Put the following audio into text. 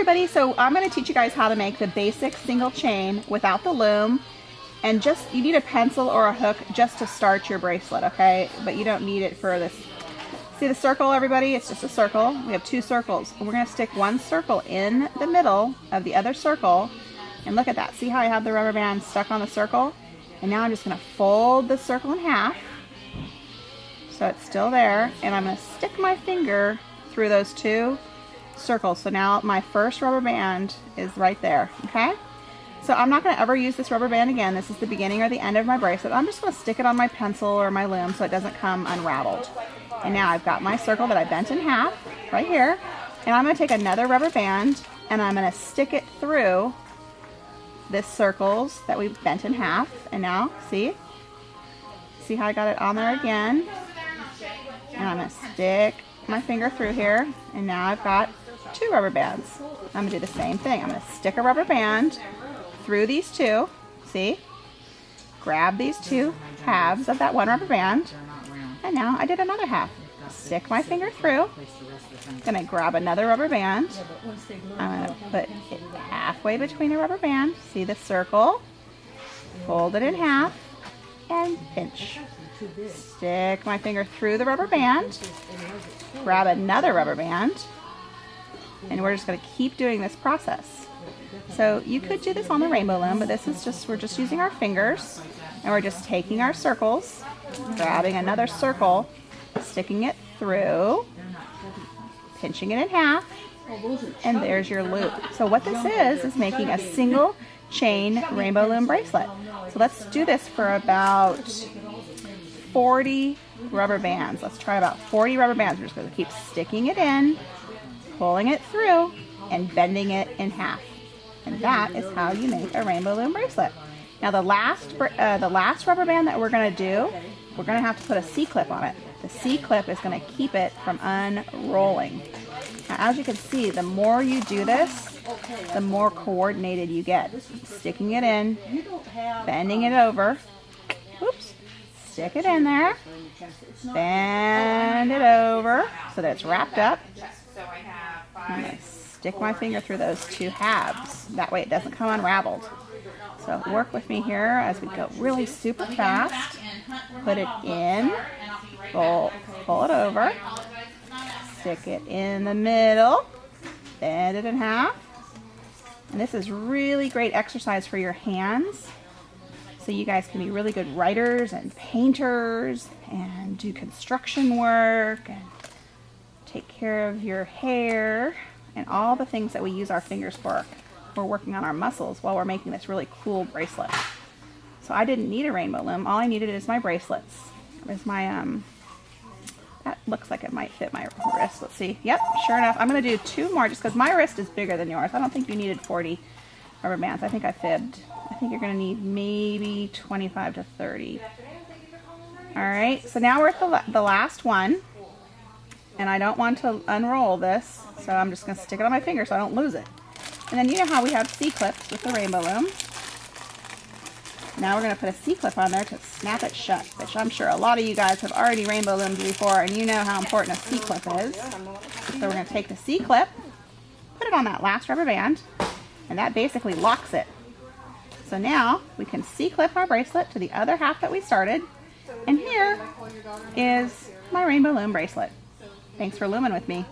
everybody, so I'm going to teach you guys how to make the basic single chain without the loom, and just, you need a pencil or a hook just to start your bracelet, okay? But you don't need it for this. See the circle, everybody? It's just a circle. We have 2 circles, and we're going to stick one circle in the middle of the other circle, and look at that. See how I have the rubber band stuck on the circle? And now I'm just going to fold the circle in half so it's still there, and I'm going to stick my finger through those 2 circles. So now my first rubber band is right there, okay? So I'm not going to ever use this rubber band again. This is the beginning or the end of my bracelet. I'm just going to stick it on my pencil or my loom so it doesn't come unraveled. And now I've got my circle that I bent in half right here, and I'm going to take another rubber band and I'm going to stick it through this circles that we bent in half. And now see how I got it on there again, and I'm going to stick my finger through here, and now I've got 2 rubber bands. I'm going to do the same thing. I'm going to stick a rubber band through these 2, see, grab these 2 halves of that one rubber band, and now I did another half. Stick my finger through, gonna grab another rubber band, I'm gonna put it halfway between the rubber band, see the circle, fold it in half, and pinch. Stick my finger through the rubber band, grab another rubber band, and we're just going to keep doing this process. So you could do this on the Rainbow Loom, but this is just, we're just using our fingers, and we're just taking our circles, grabbing another circle, sticking it through, pinching it in half, and there's your loop. So what this is making a single chain Rainbow Loom bracelet. So let's do this for about 40 rubber bands. Let's try about 40 rubber bands. We're just going to keep sticking it in, pulling it through, and bending it in half. And that is how you make a Rainbow Loom bracelet. Now the last rubber band that we're going to do, we're going to have to put a C-clip on it. The C-clip is going to keep it from unrolling. Now as you can see, the more you do this, the more coordinated you get. Sticking it in, bending it over, whoops, stick it in there, bend it over so that it's wrapped up. I'm going to stick my finger through those 2 halves. That way it doesn't come unraveled. So work with me here as we go really super fast. Put it in, pull it over, stick it in the middle, bend it in half. And this is really great exercise for your hands. So you guys can be really good writers and painters and do construction work and take care of your hair and all the things that we use our fingers for. We're working on our muscles while we're making this really cool bracelet. So I didn't need a Rainbow Loom. All I needed is my bracelets. There's my, that looks like it might fit my wrist. Let's see. Yep, sure enough. I'm going to do 2 more just because my wrist is bigger than yours. I don't think you needed 40 rubber bands. I think I fibbed. I think you're going to need maybe 25 to 30. All right, so now we're at the last one. And I don't want to unroll this, so I'm just going to stick it on my finger so I don't lose it. And then you know how we have C-clips with the Rainbow Loom. Now we're going to put a C-clip on there to snap it shut, which I'm sure a lot of you guys have already Rainbow Loomed before, and you know how important a C-clip is. So we're going to take the C-clip, put it on that last rubber band, and that basically locks it. So now we can C-clip our bracelet to the other half that we started, and here is my Rainbow Loom bracelet. Thanks for looming with me.